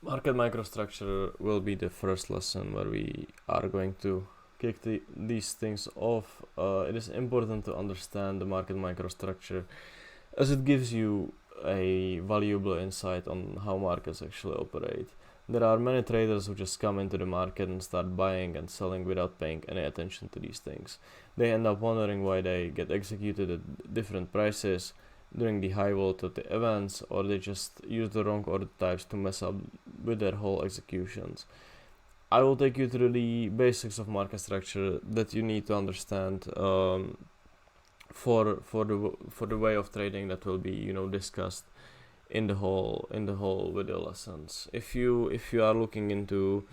Market microstructure will be the first lesson where we are going to kick these things off. It is important to understand the market microstructure as it gives you a valuable insight on how markets actually operate. There are many traders who just come into the market and start buying and selling without paying any attention to these things. They end up wondering why they get executed at different prices during the high volatility events, or they just use the wrong order types to mess up with their whole executions. I will take you through the basics of market structure that you need to understand for the way of trading that will be discussed in the whole video lessons. If you are looking into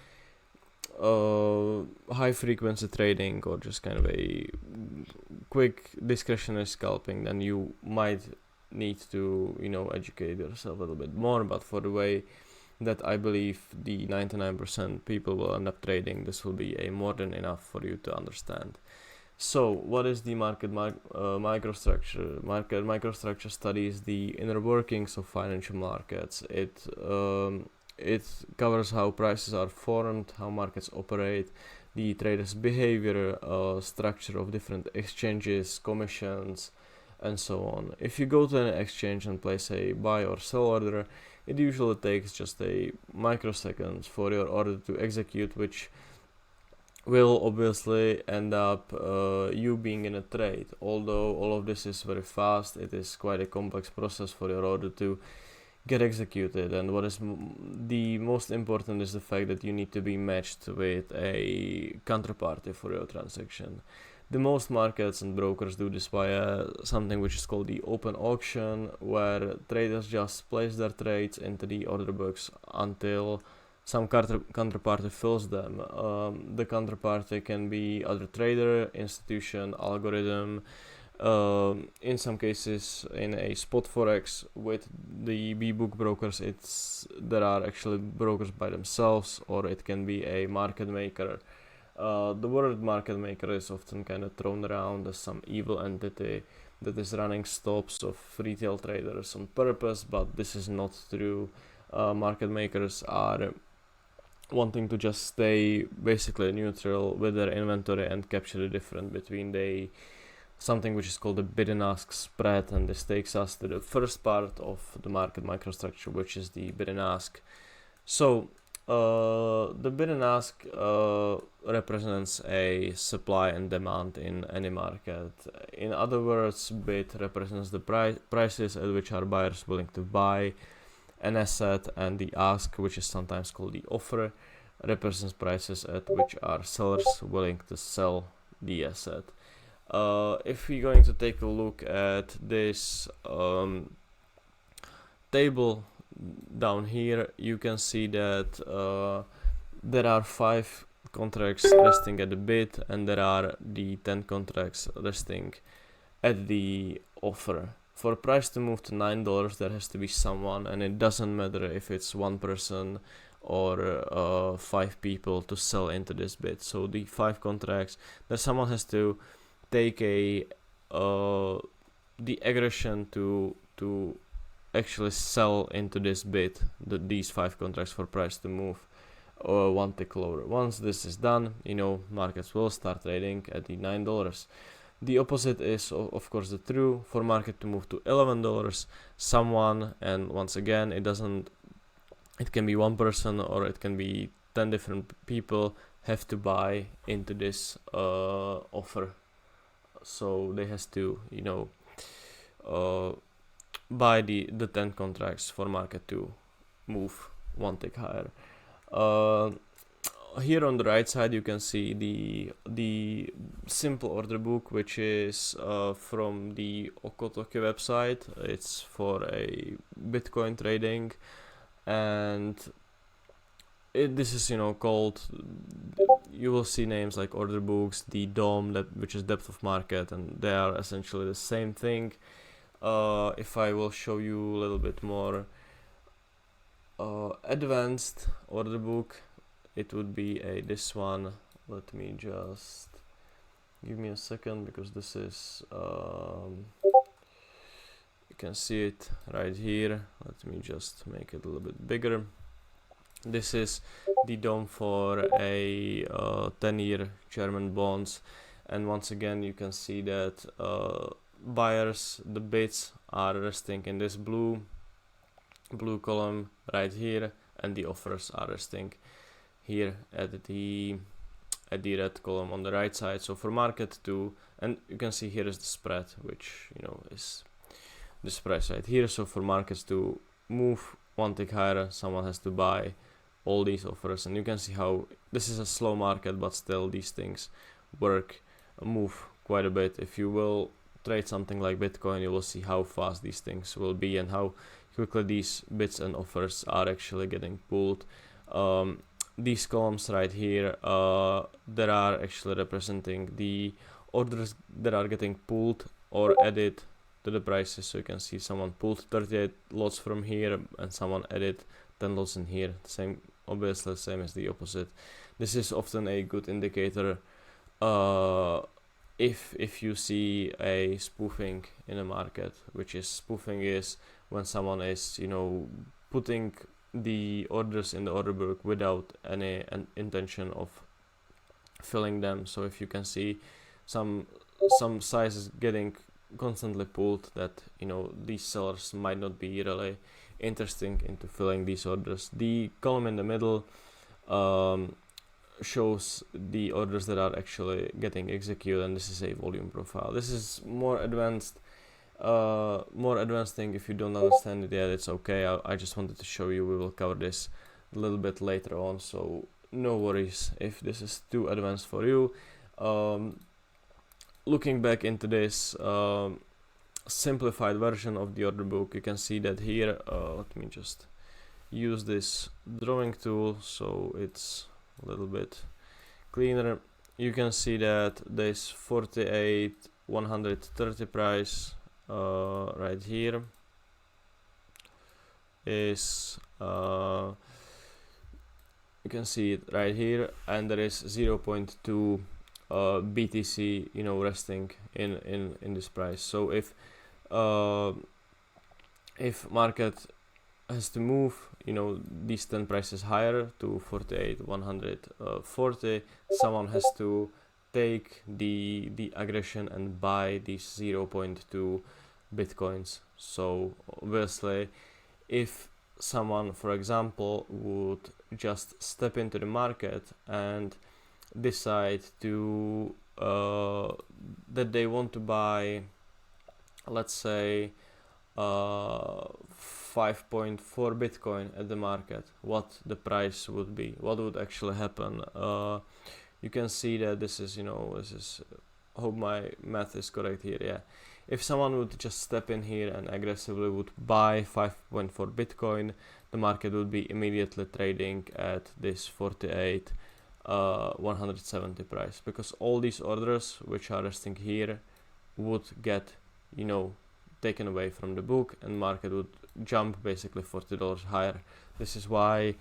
high frequency trading or just kind of a quick discretionary scalping, then you might need to educate yourself a little bit more. But for the way that I believe the 99% people will end up trading, this will be a more than enough for you to understand. So what is the market microstructure? Market microstructure studies the inner workings of financial markets. It covers how prices are formed, how markets operate, the traders' behavior, structure of different exchanges, commissions, and so on. If you go to an exchange and place a buy or sell order, it usually takes just a microseconds for your order to execute, which will obviously end up you being in a trade. Although all of this is very fast, it is quite a complex process for your order to get executed. And what is the most important is the fact that you need to be matched with a counterparty for your transaction. The most markets and brokers do this via something which is called the open auction, where traders just place their trades into the order books until some counterparty fills them. The counterparty can be other trader, institution, algorithm. In some cases, in a spot forex with the B-book brokers, there are actually brokers by themselves, or it can be a market maker. The word market maker is often kind of thrown around as some evil entity that is running stops of retail traders on purpose, but this is not true. Market makers are wanting to just stay basically neutral with their inventory and capture the difference between something which is called the bid and ask spread, and this takes us to the first part of the market microstructure, which is the bid and ask. So the bid and ask represents a supply and demand in any market. In other words, bid represents the prices at which are buyers willing to buy an asset, and the ask, which is sometimes called the offer, represents prices at which are sellers willing to sell the asset. If we're going to take a look at this table down here, you can see that there are 5 contracts resting at the bid, and there are the 10 contracts resting at the offer. For price to move to $9, there has to be someone, and it doesn't matter if it's one person or 5 people to sell into this bid. So the 5 contracts, that someone has to take the aggression to actually sell into this bid, these 5 contracts, for price to move one tick lower. Once this is done, markets will start trading at the $9. The opposite is of course the true. For market to move to $11, someone, and once again it can be one person or it can be 10 different people, have to buy into this offer. So they has to buy the 10 contracts for market to move one tick higher. Here on the right side you can see the simple order book, which is from the Okotoki website. It's for a Bitcoin trading, and this is called, you will see names like order books, the DOM, which is depth of market, and they are essentially the same thing. If I will show you a little bit more advanced order book, it would be this one. Let me just give me a second, because this is you can see it right here. Let me just make it a little bit bigger. This is the DOM for a 10-year German bonds, and once again you can see that buyers, the bids are resting in this blue column right here, and the offers are resting here at the red column on the right side. So for market 2, and you can see here is the spread, which is this price right here. So for markets to move one tick higher, someone has to buy all these offers, and you can see how this is a slow market, but still these things move quite a bit. If you will trade something like Bitcoin, you will see how fast these things will be and how quickly these bids and offers are actually getting pulled. These columns right here that are actually representing the orders that are getting pulled or added to the prices. So you can see someone pulled 38 lots from here and someone added 10 lots in here. Obviously same as the opposite. This is often a good indicator if you see a spoofing in a market, which is spoofing is when someone is putting the orders in the order book without any intention of filling them. So if you can see some sizes getting constantly pulled, that these sellers might not be really interesting into filling these orders. The column in the middle shows the orders that are actually getting executed, and this is a volume profile. This is more advanced thing. If you don't understand it yet, it's okay. I just wanted to show you. We will cover this a little bit later on, so no worries if this is too advanced for you. Looking back into this simplified version of the order book, you can see that here, let me just use this drawing tool so it's a little bit cleaner. You can see that this 48,130 price right here is you can see it right here, and there is 0.2 BTC resting in this price. So if market has to move these 10 prices higher to 48,140, someone has to take the aggression and buy these 0.2 bitcoins. So obviously if someone, for example, would just step into the market and decide to that they want to buy, let's say 5.4 Bitcoin at the market, what the price would be, what would actually happen. You can see that this is hope my math is correct here. Yeah, if someone would just step in here and aggressively would buy 5.4 Bitcoin, the market would be immediately trading at this 48,170 price, because all these orders which are resting here would get taken away from the book, and market would jump basically $40 higher. This is why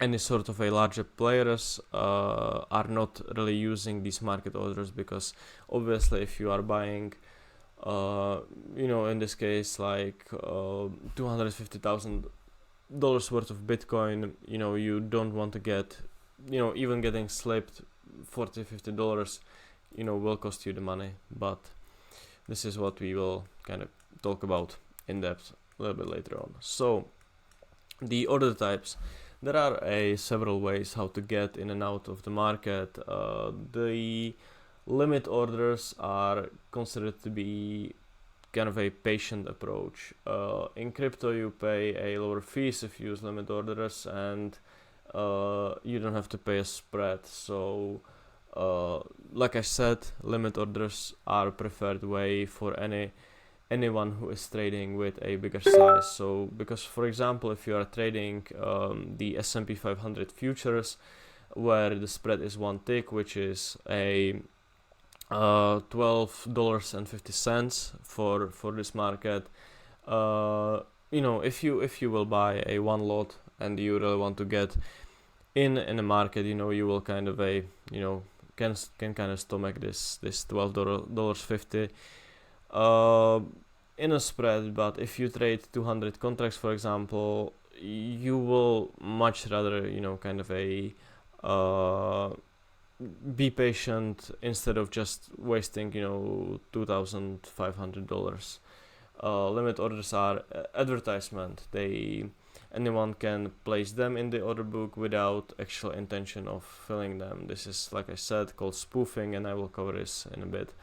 any sort of a larger players are not really using these market orders, because obviously if you are buying in this case like $250,000 worth of Bitcoin, you don't want to get even getting slipped $40-50 will cost you the money. But this is what we will kind of talk about in depth a little bit later on. So the order types, there are several ways how to get in and out of the market. The limit orders are considered to be kind of a patient approach. In crypto you pay a lower fees if you use limit orders, and you don't have to pay a spread. So like I said, limit orders are preferred way for anyone who is trading with a bigger size. So because, for example, if you are trading the S&P 500 futures, where the spread is one tick, which is a $12.50 for this market, if you will buy a one lot and you really want to get in the market, you will kind of can kind of stomach this $12.50 in a spread. But if you trade 200 contracts, for example, you will much rather, kind of be patient instead of just wasting, $2,500. Limit orders are advertisement. Anyone can place them in the order book without actual intention of filling them. This is, like I said, called spoofing, and I will cover this in a bit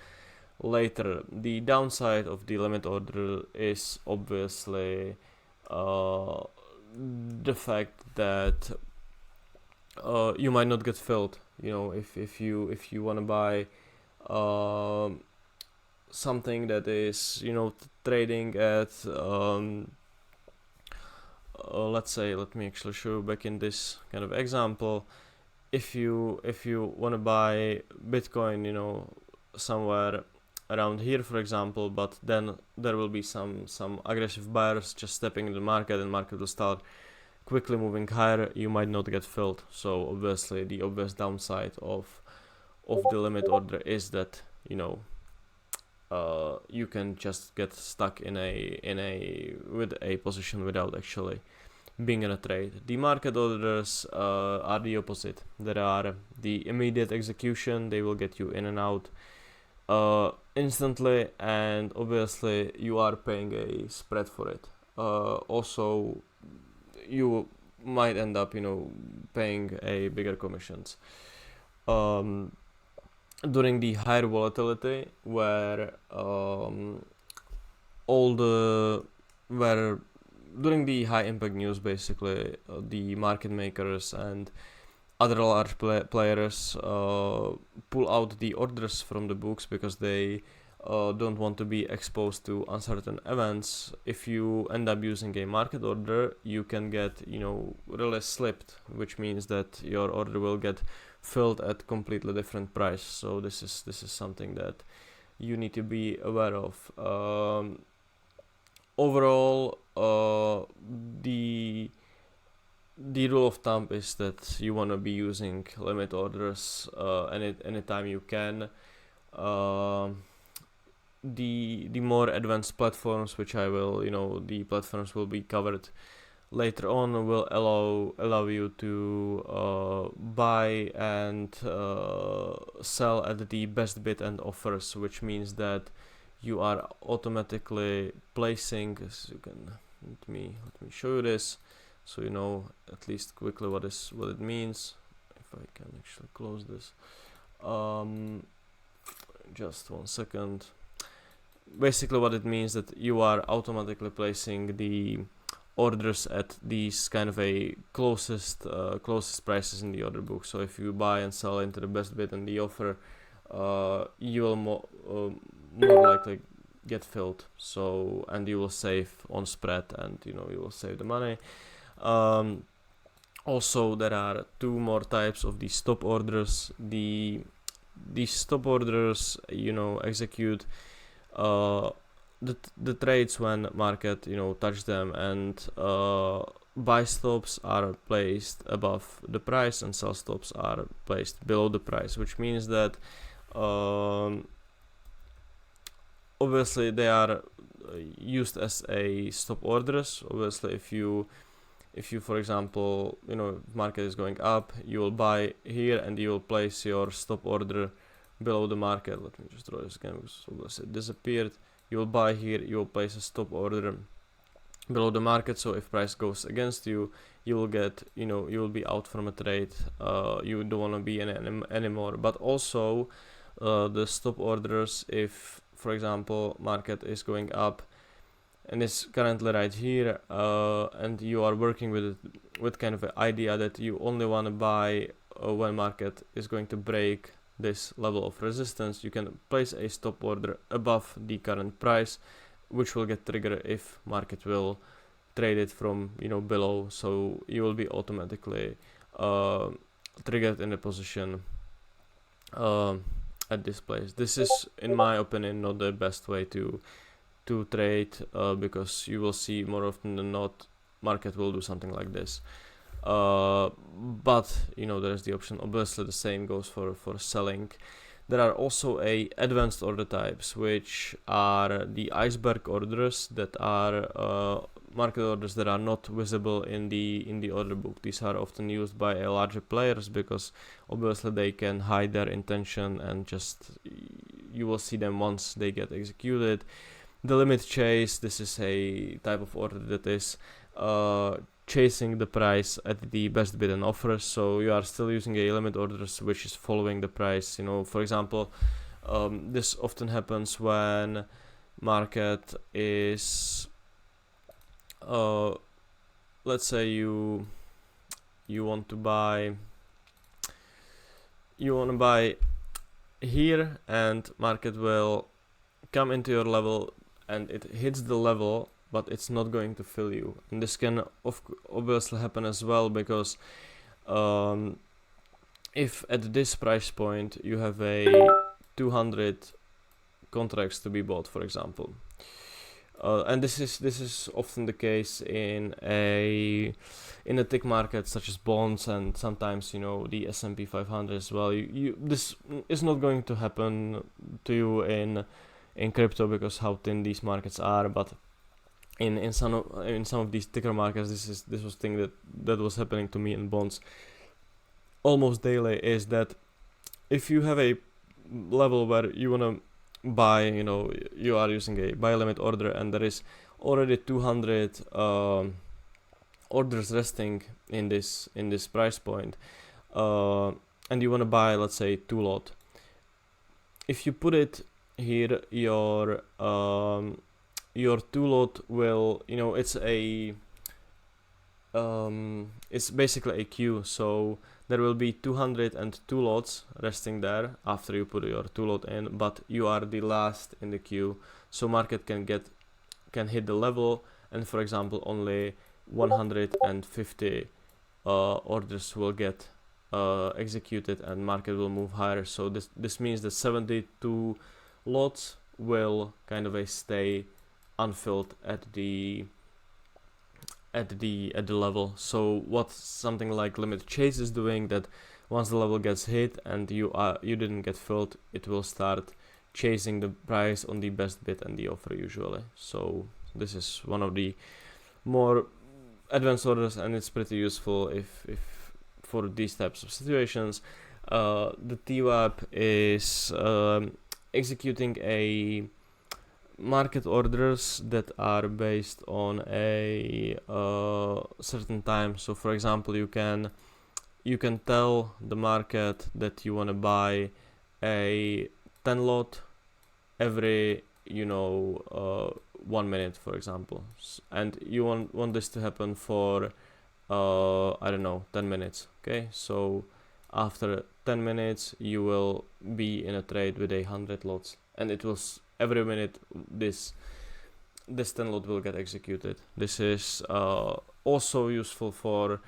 later. The downside of the limit order is obviously the fact that you might not get filled. If you want to buy something that is trading at let's say, let me actually show you back in this kind of example. If you want to buy Bitcoin, somewhere around here, for example, but then there will be some aggressive buyers just stepping in the market, and market will start quickly moving higher, you might not get filled. So obviously the obvious downside of the limit order is that you can just get stuck with a position without actually being in a trade. The market orders are the opposite. There are the immediate execution. They will get you in and out instantly, and obviously you are paying a spread for it. Also, you might end up paying a bigger commissions during the higher volatility, where during the high impact news, basically the market makers and other large players pull out the orders from the books because they don't want to be exposed to uncertain events. If you end up using a market order, you can get really slipped, which means that your order will get filled at completely different price. So this is something that you need to be aware of. Overall, the rule of thumb is that you want to be using limit orders anytime you can. The more advanced platforms, which the platforms will be covered later on, will allow you to buy and sell at the best bid and offers, which means that you are automatically placing. As you can, let me show you this, so you know at least quickly what it means. If I can actually close this, just 1 second. Basically, what it means that you are automatically placing the orders at these kind of a closest prices in the order book. So if you buy and sell into the best bid and the offer, you will more likely get filled. So, and you will save on spread, and you will save the money. Also, there are two more types of these stop orders. These stop orders execute the trades when market touch them, and buy stops are placed above the price and sell stops are placed below the price, which means that obviously they are used as a stop orders. Obviously, if you for example market is going up, you will buy here and you will place your stop order below the market. Let me just draw this again because obviously it disappeared. You will buy here, you will place a stop order below the market, so if price goes against you, you will get you will be out from a trade. You don't want to be in it anymore. But also the stop orders, if for example market is going up and it's currently right here, and you are working with kind of an idea that you only want to buy when market is going to break this level of resistance, you can place a stop order above the current price, which will get triggered if market will trade it from below. So you will be automatically triggered in a position at this place. This is, in my opinion, not the best way to trade, because you will see more often than not market will do something like this. But there is the option. Obviously the same goes for selling. There are also advanced order types, which are the iceberg orders that are market orders that are not visible in the order book. These are often used by larger players because obviously they can hide their intention and just you will see them once they get executed. The limit chase, this is a type of order that is chasing the price at the best bid and offer. So you are still using a limit orders which is following the price. For example, this often happens when market is let's say you want to buy here, and market will come into your level and it hits the level, but it's not going to fill you. And this can obviously happen as well because if at this price point you have a 200 contracts to be bought, for example, and this is often the case in a tick market such as bonds and sometimes the S&P 500 as well. This is not going to happen to you in crypto because how thin these markets are, but in some of these thicker markets, this was thing that was happening to me in bonds almost daily. Is that if you have a level where you wanna buy, you are using a buy limit order and there is already 200 orders resting in this price point, and you wanna buy, let's say, 2 lot. If you put it here, your 2 lot will, it's basically a queue, so there will be 202 lots resting there after you put your 2 lot in, but you are the last in the queue, so market can hit the level, and for example only 150 orders will get executed and market will move higher. So this means that 72 lots will kind of stay unfilled at the level. So what something like limit chase is doing, that once the level gets hit and you didn't get filled, it will start chasing the price on the best bid and the offer usually. So this is one of the more advanced orders, and it's pretty useful if for these types of situations. The TWAP is executing a market orders that are based on a certain time. So for example, you can tell the market that you want to buy a 10 lot every 1 minute, for example, and you want this to happen for 10 minutes. Okay, so after 10 minutes you will be in a trade with 100 lots, and it will every minute this 10 lot will get executed. This is also useful for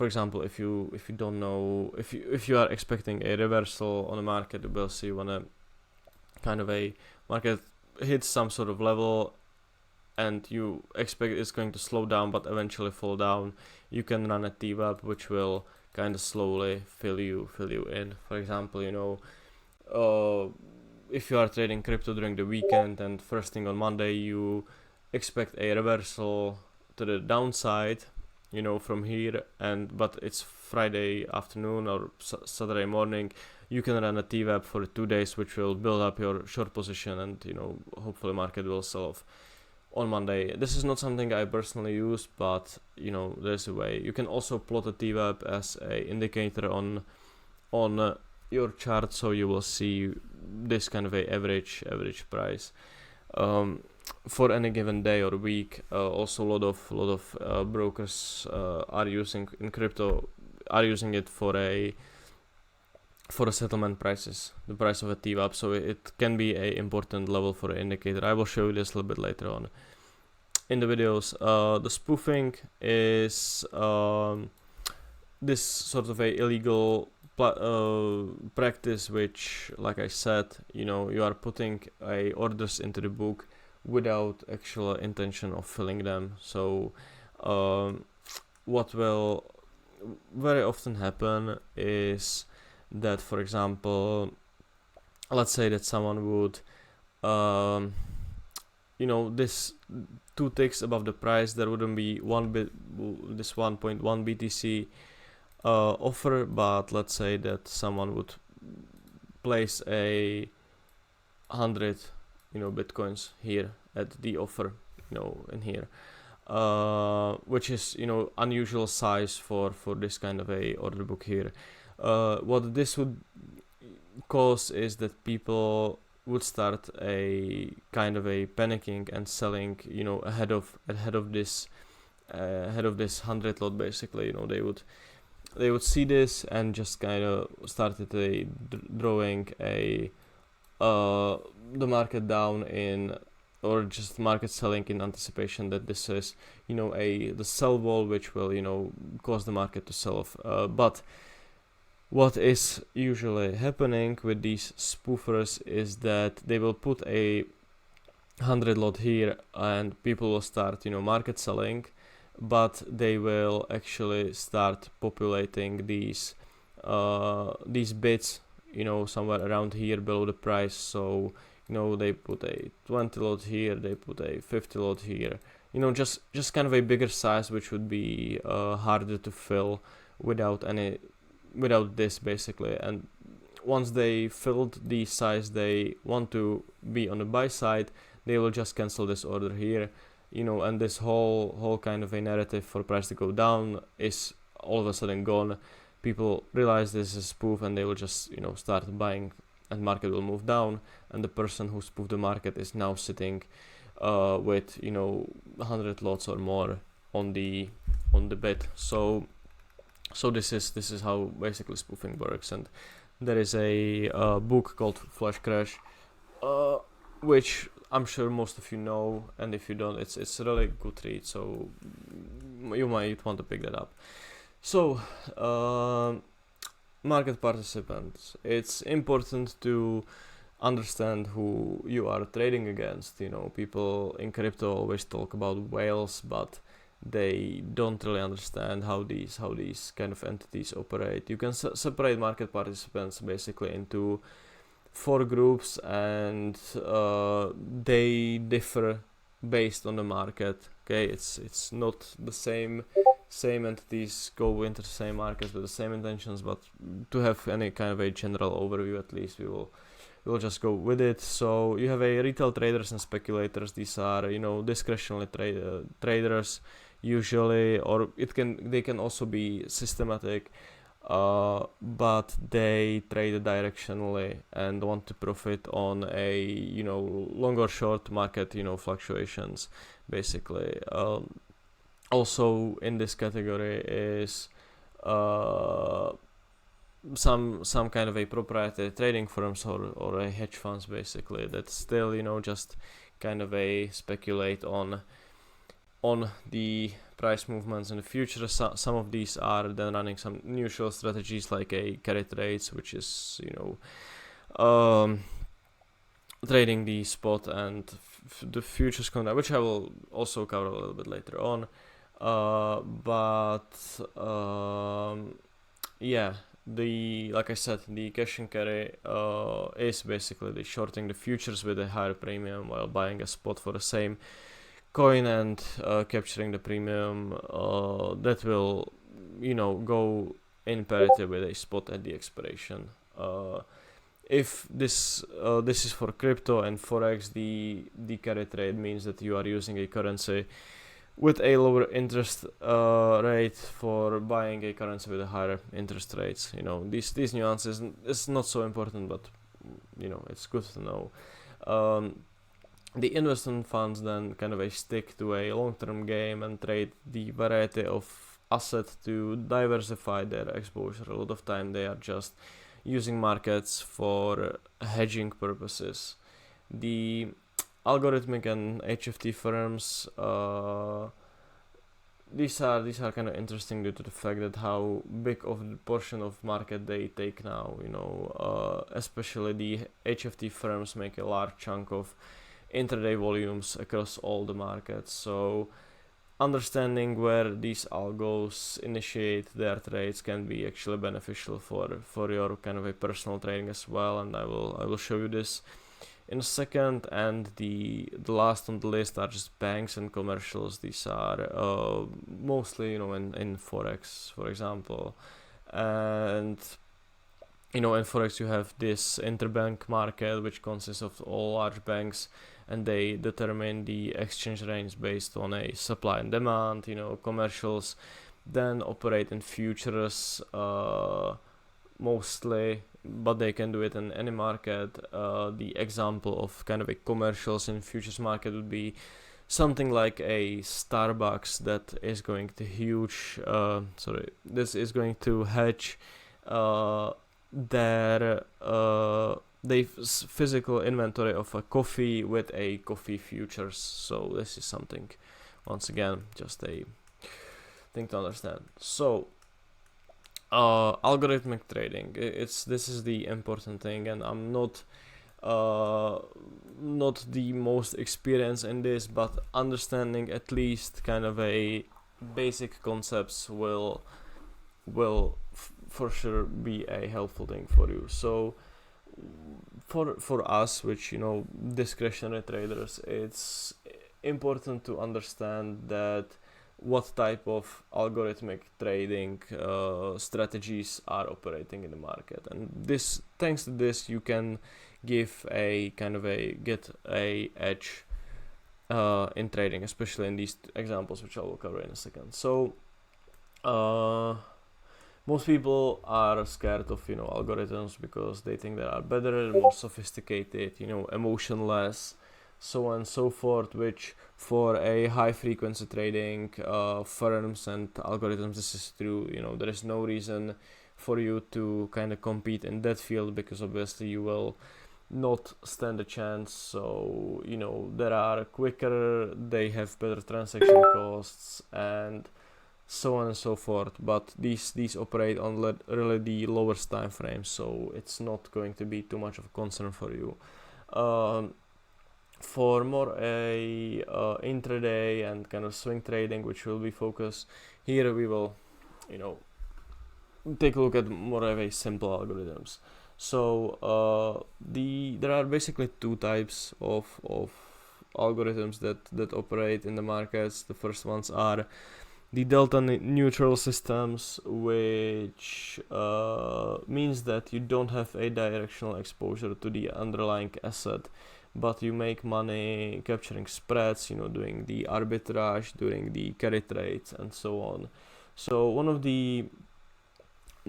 example, if you don't know, if you are expecting a reversal on the market, you will see when a kind of a market hits some sort of level and you expect it's going to slow down but eventually fall down, you can run a TWAP which will kind of slowly fill you in. For example, if you are trading crypto during the weekend and first thing on Monday you expect a reversal to the downside, from here, but it's Friday afternoon or Saturday morning, you can run a TWAP for 2 days which will build up your short position, and hopefully market will sell off on Monday. This is not something I personally use, but there's a way. You can also plot a TWAP as a indicator on your chart, so you will see this kind of a average price for any given day or week. Also, a lot of brokers are using in crypto are using it for a settlement prices, the price of a TWAP, so it can be a important level for an indicator. I will show you this a little bit later on in the videos. The spoofing is this sort of a illegal practice which, like I said, you are putting orders into the book without actual intention of filling them. So what will very often happen is that, for example, let's say that someone would this 2 ticks above the price, there wouldn't be this 1.1 BTC offer, but let's say that someone would place a 100 bitcoins here at the offer, in here, which is unusual size for this kind of a order book here. What this would cause is that people would start a kind of a panicking and selling ahead of this 100 lot. Basically, they would see this and just kind of started drawing the market down or just market selling in anticipation that this is the sell wall, which will cause the market to sell off. But what is usually happening with these spoofers is that they will put a 100 lot here and people will start market selling, but they will actually start populating these bits somewhere around here below the price. So they put a 20 lot here, they put a 50 lot here, just kind of a bigger size, which would be harder to fill without this, basically. And once they filled the size they want to be on the buy side, they will just cancel this order here, and this whole kind of a narrative for price to go down is all of a sudden gone. People realize this is a spoof and they will just start buying, and market will move down, and the person who spoofed the market is now sitting with 100 lots or more on the bid. So this is how basically spoofing works. And there is a book called Flash Crash, which I'm sure most of you know, and if you don't, it's a really good read, so you might want to pick that up. So market participants, it's important to understand who you are trading against. People in crypto always talk about whales, but they don't really understand how these kind of entities operate. You can separate market participants basically into 4 groups, and they differ based on the market. Okay, it's not the same entities go into the same markets with the same intentions, but to have any kind of a general overview, at least we'll just go with it. So you have a retail traders and speculators. These are discretionary traders usually, or they can also be systematic, but they trade directionally and want to profit on a long or short market fluctuations, basically. Also in this category is some kind of a proprietary trading firms or a hedge funds, basically, that still just kind of a speculate on the price movements in the future. Some of these are then running some unusual strategies like a carry trades, which is trading the spot and the futures contract, which I will also cover a little bit later on. Like I said, the cash and carry is basically the shorting the futures with a higher premium while buying a spot for the same coin and capturing the premium that will go in parity with a spot at the expiration. If this is for crypto and forex, the carry trade means that you are using a currency with a lower interest rate for buying a currency with a higher interest rates. These nuances is not so important, but it's good to know. The investment funds then kind of stick to a long-term game and trade the variety of assets to diversify their exposure. A lot of time they are just using markets for hedging purposes. The algorithmic and HFT firms, these are kind of interesting due to the fact that how big of the portion of market they take now. Especially the HFT firms make a large chunk of intraday volumes across all the markets. So understanding where these algos initiate their trades can be actually beneficial for your kind of a personal trading as well, and I will show you this in a second. And the last on the list are just banks and commercials. These are mostly, in forex, for example. And in forex you have this interbank market, which consists of all large banks, and they determine the exchange rates based on a supply and demand. Commercials then operate in futures mostly, but they can do it in any market. The example of kind of a commercials in futures market would be something like a Starbucks that is going to this is going to hedge their physical inventory of a coffee with a coffee futures. So this is something, once again, just a thing to understand. So algorithmic trading, this is the important thing, and I'm not the most experienced in this, but understanding at least kind of a basic concepts will for sure be a helpful thing for you. So for us, which discretionary traders, it's important to understand that what type of algorithmic trading strategies are operating in the market, and thanks to this you can get a edge in trading, especially in these examples, which I will cover in a second. So most people are scared of algorithms because they think they are better, more sophisticated, emotionless, so on and so forth, which for a high frequency trading firms and algorithms, this is true. There is no reason for you to kind of compete in that field, because obviously you will not stand a chance. So there are quicker, they have better transaction costs, and so on and so forth, but these operate on really the lowest time frames, so it's not going to be too much of a concern for you. For more a intraday and kind of swing trading, which will be focused here, we will take a look at more of a simple algorithms. So there are basically two types of algorithms that operate in the markets. The first ones are the delta neutral systems, which means that you don't have a directional exposure to the underlying asset, but you make money capturing spreads, doing the arbitrage, doing the carry trades, and so on. So one of the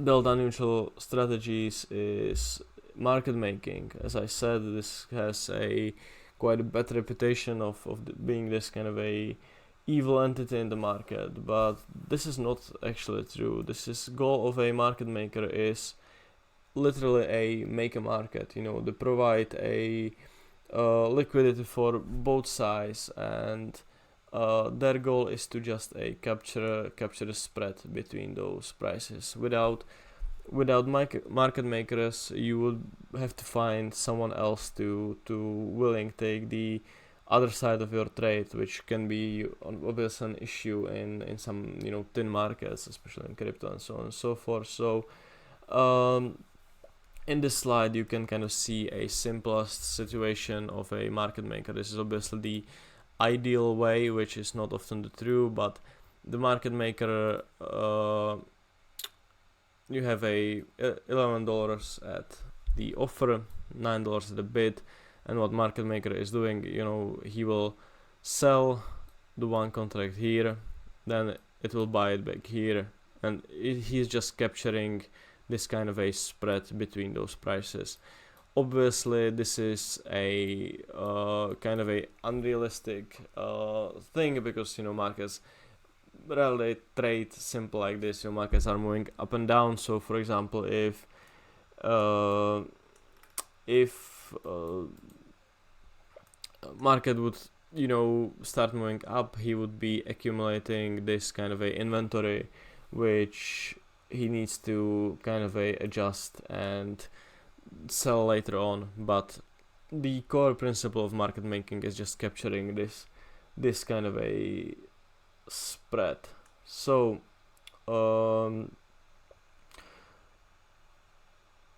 delta neutral strategies is market making. As I said, this has a quite a bad reputation of being this kind of a evil entity in the market, but this is not actually true. Goal of a market maker is literally a make a market. They provide a liquidity for both sides, and their goal is to just capture a spread between those prices. Without market makers, you would have to find someone else to willing take the other side of your trade, which can be obviously an issue in some thin markets, especially in crypto and so on and so forth. So in this slide you can kind of see a simplest situation of a market maker. This is obviously the ideal way, which is not often the true, but the market maker, you have a $11 at the offer, $9 at the bid, and what market maker is doing, he will sell the one contract here, then it will buy it back here, and he's just capturing this kind of a spread between those prices. Obviously this is a kind of a unrealistic thing, because markets rarely trade simple like this. Markets are moving up and down. So for example, if market would start moving up, he would be accumulating this kind of a inventory, which he needs to kind of adjust and sell later on. But the core principle of market making is just capturing this kind of a spread. So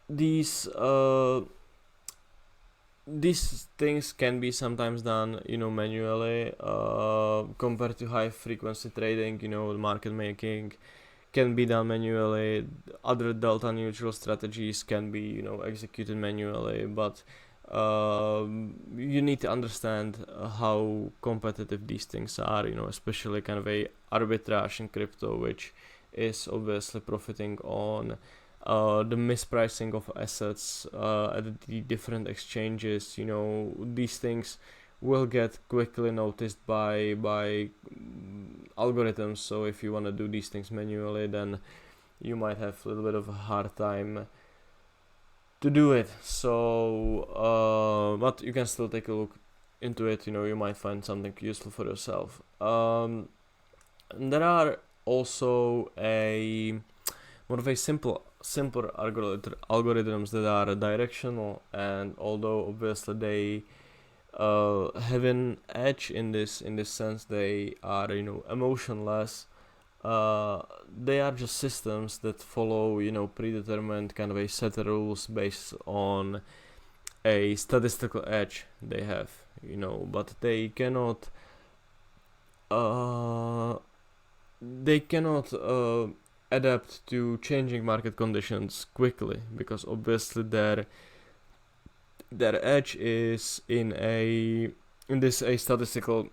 these these things can be sometimes done, manually, compared to high frequency trading. Market making can be done manually. Other delta neutral strategies can be, executed manually, but you need to understand how competitive these things are, especially kind of a arbitrage in crypto, which is obviously profiting on the mispricing of assets at the different exchanges. These things will get quickly noticed by algorithms. So if you want to do these things manually, then you might have a little bit of a hard time to do it. So, but you can still take a look into it. You might find something useful for yourself. There are also a more of a simpler algorithms that are directional, and although obviously they have an edge in this sense, they are emotionless. They are just systems that follow predetermined kind of a set of rules based on a statistical edge they have, but they cannot adapt to changing market conditions quickly, because obviously their edge is in this a statistical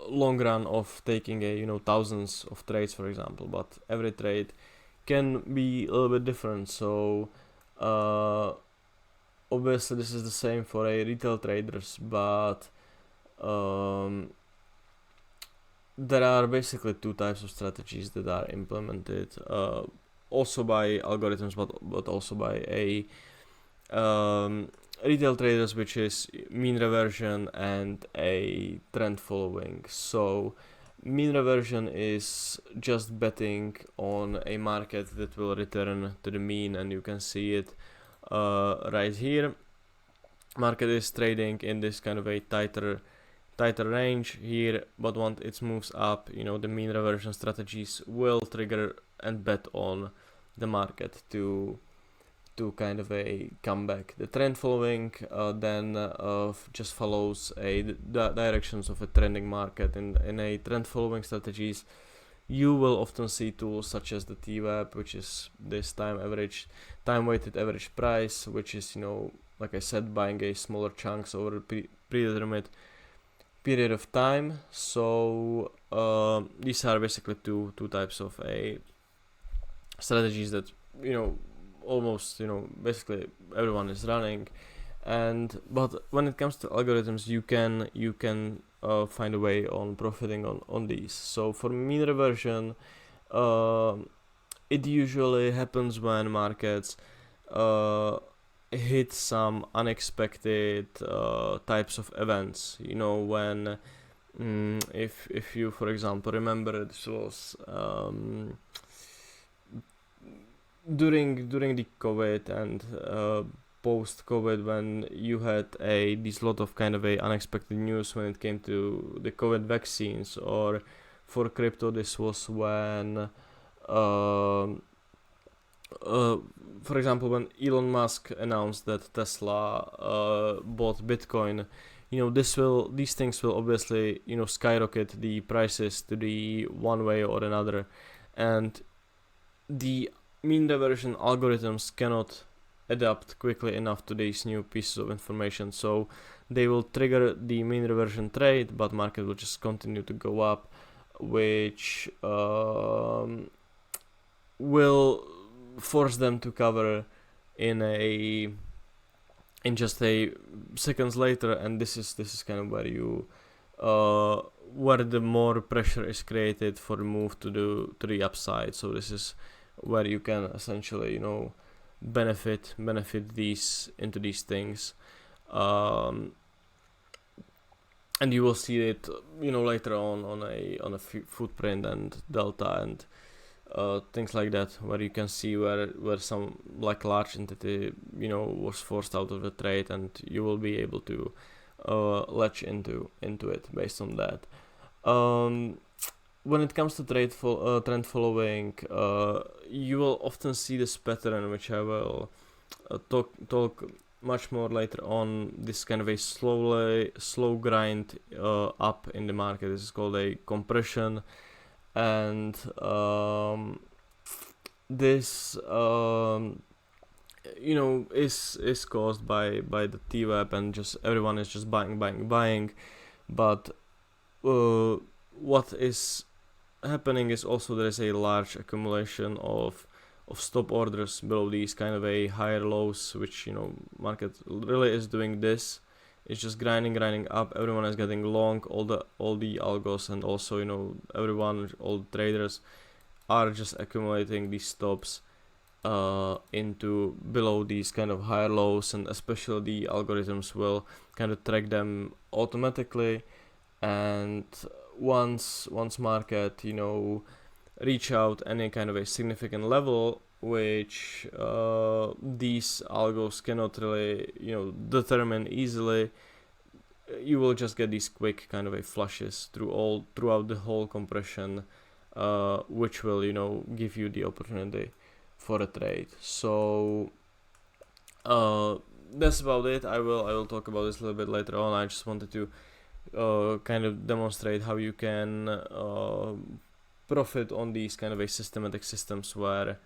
long run of taking a thousands of trades, for example, but every trade can be a little bit different. So obviously this is the same for a retail traders, but there are basically two types of strategies that are implemented, also by algorithms, but also by a retail traders, which is mean reversion and a trend following. So mean reversion is just betting on a market that will return to the mean, and you can see it right here. Market is trading in this kind of a tighter range here, but once it moves up, the mean reversion strategies will trigger and bet on the market to kind of a comeback. The trend following then just follows the directions of a trending market. In a trend following strategies, you will often see tools such as the TWAP, which is this time weighted average price, which is like I said, buying a smaller chunks over a predetermined period of time. So these are basically two types of a strategies that almost basically everyone is running. But when it comes to algorithms, you can find a way on profiting on these. So for mean reversion, it usually happens when markets hit some unexpected types of events. When if you, for example, remember, this was during the COVID and post-COVID, when you had this lot of kind of a unexpected news when it came to the COVID vaccines, or for crypto this was when for example, when Elon Musk announced that Tesla bought Bitcoin, these things will obviously skyrocket the prices to the one way or another, and the mean reversion algorithms cannot adapt quickly enough to these new pieces of information. So they will trigger the mean reversion trade, but market will just continue to go up, which will force them to cover in just a seconds later, and this is kind of where you where the more pressure is created for the move to the upside. So this is where you can essentially benefit these things, and you will see it later on a footprint and delta and things like that, where you can see where some like large entity was forced out of the trade, and you will be able to latch into it based on that. When it comes to trend following, you will often see this pattern, which I will talk much more later on this kind of a slow grind up in the market. This is called a compression, and this is caused by the T-web, and just everyone is just buying. But what is happening is also there is a large accumulation of stop orders below these kind of a higher lows, which market really is doing this. It's just grinding up. Everyone is getting long all the algos, and also all the traders are just accumulating these stops into below these kind of higher lows, and especially the algorithms will kind of track them automatically. And once market reach out any kind of a significant level, which these algos cannot really determine easily, you will just get these quick kind of a flushes throughout the whole compression, which will give you the opportunity for a trade. So that's about it. I will talk about this a little bit later on. I just wanted to kind of demonstrate how you can profit on these kind of a systematic systems where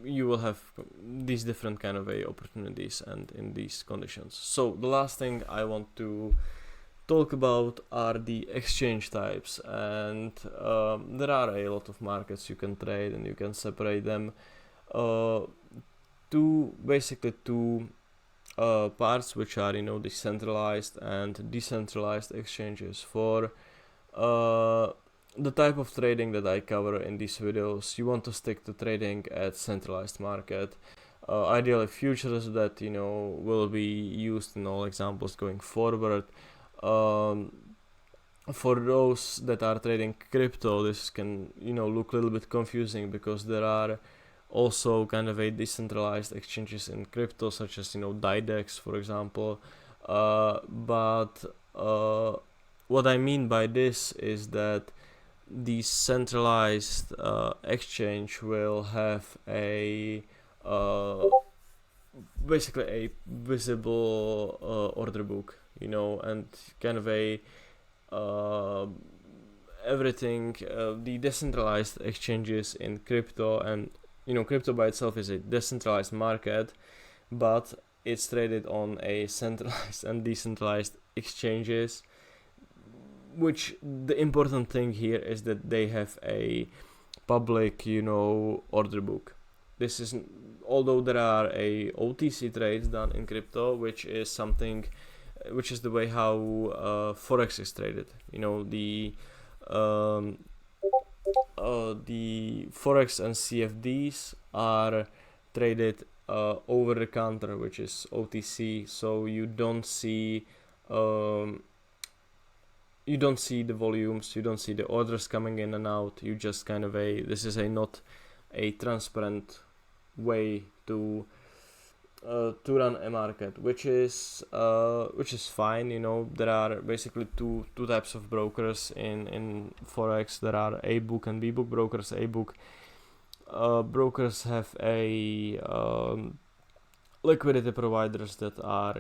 you will have these different kind of a opportunities and in these conditions. So the last thing I want to talk about are the exchange types, and there are a lot of markets you can trade, and you can separate them to basically two parts, which are the centralized and decentralized exchanges. For the type of trading that I cover in these videos, you want to stick to trading at centralized market, ideally futures that will be used in all examples going forward. For those that are trading crypto, this can look a little bit confusing, because there are also kind of a decentralized exchanges in crypto, such as Didex, for example. But what I mean by this is that the centralized exchange will have a basically a visible order book, and kind of a everything. The decentralized exchanges in crypto, and crypto by itself is a decentralized market, but it's traded on a centralized and decentralized exchanges, which the important thing here is that they have a public order book. This is, although there are a OTC trades done in crypto, which is the way how forex is traded. The forex and CFDs are traded over the counter, which is OTC. So you don't see the volumes, you don't see the orders coming in and out. You just kind of this is not a transparent way to run a market, which is fine. There are basically two types of brokers in forex. There are A book and B book brokers. A book brokers have a liquidity providers that are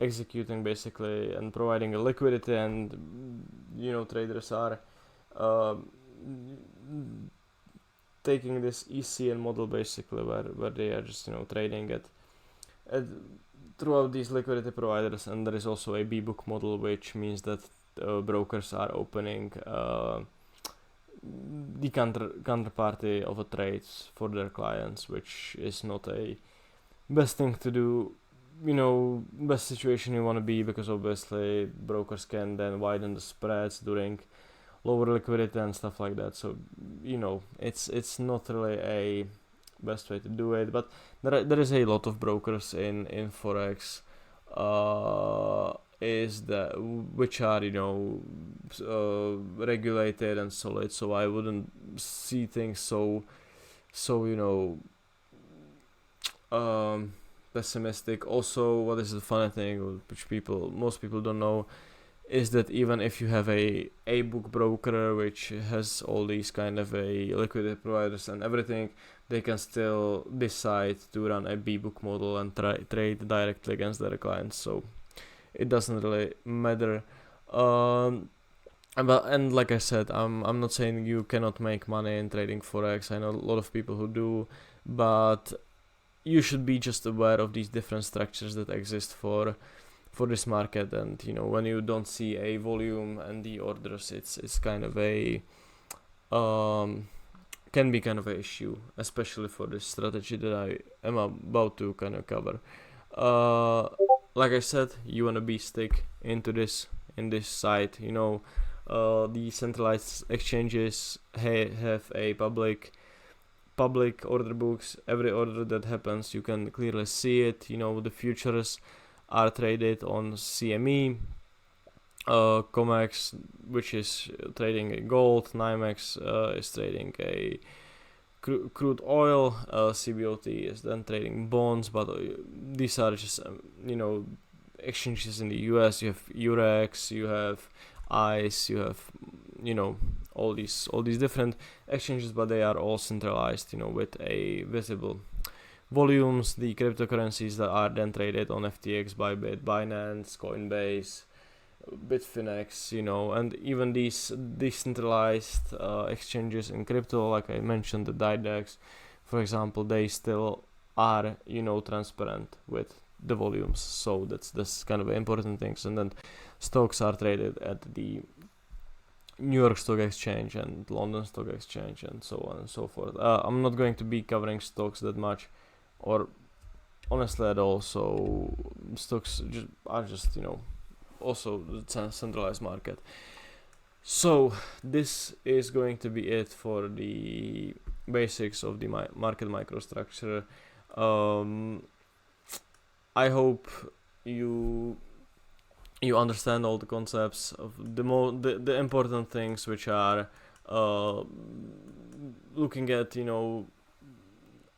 executing basically and providing a liquidity, and traders are taking this ECN model basically, where they are just trading at throughout these liquidity providers. And there is also a B-book model, which means that brokers are opening the counterparty of a trades for their clients, which is not a best thing to do, best situation you want to be, because obviously brokers can then widen the spreads during lower liquidity and stuff like that. So it's not really a best way to do it. But there is a lot of brokers in forex which are regulated and solid. So I wouldn't see things so pessimistic. Also, what is the funny thing, which most people don't know, is that even if you have a book broker which has all these kind of a liquidity providers and everything, they can still decide to run a B-book model and trade directly against their clients. So it doesn't really matter. And like I said, I'm not saying you cannot make money in trading forex. I know a lot of people who do, but you should be just aware of these different structures that exist for this market. And when you don't see a volume and the orders, it's kind of a can be kind of an issue, especially for this strategy that I am about to kind of cover. Like I said, you wanna be stick into this in this site. The centralized exchanges have a public order books. Every order that happens, you can clearly see it. The futures are traded on CME. COMEX, which is trading a gold. NYMEX is trading a crude oil. CBOT is then trading bonds. But these are just exchanges in the US. You have Eurex, you have ICE, you have all these different exchanges, but they are all centralized, with a visible volumes. The cryptocurrencies that are then traded on FTX, Bybit, Binance, Coinbase, Bitfinex, and even these decentralized exchanges in crypto, like I mentioned, the DiDEX, for example, they still are transparent with the volumes. So that's kind of important things. And then stocks are traded at the New York Stock Exchange and London Stock Exchange and so on and so forth. I'm not going to be covering stocks that much, or honestly at all. So stocks are just also the centralized market. So this is going to be it for the basics of the market microstructure. I hope you understand all the concepts of the important things, which are looking at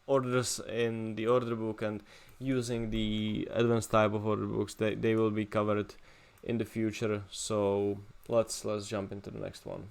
orders in the order book and using the advanced type of order books. They will be covered in the future. So let's jump into the next one.